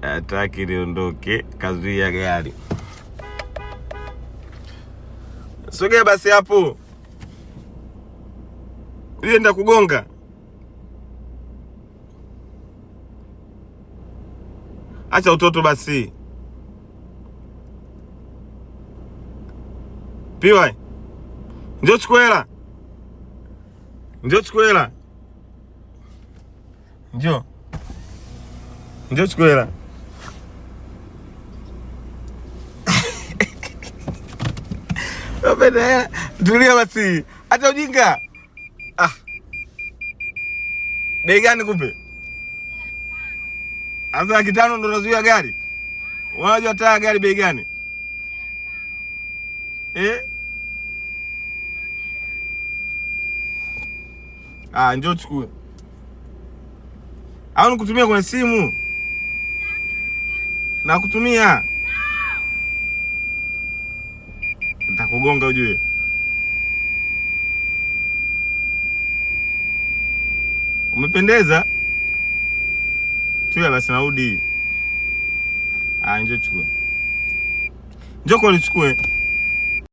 Hataki niondoke, kazuia gari. Sogea basi hapo. Uenda kugonga. Acha utoto basi. Piwa. Njoo chukua hela. Njoo chukua hela. Njoo. Njoo chukua hela. Wapenda, tulia basi. Acha ujinga. Bei gani kupe? Asa 500 ndo unazuia gari? Unajua taa gari bei gani? Njoo chukue. Au nikutumia kwenye simu? Na kutumia. Nitakugonga ujue. Umependeza? Tuya basi narudi. Njoo chukue. Njoo kwa nichukue.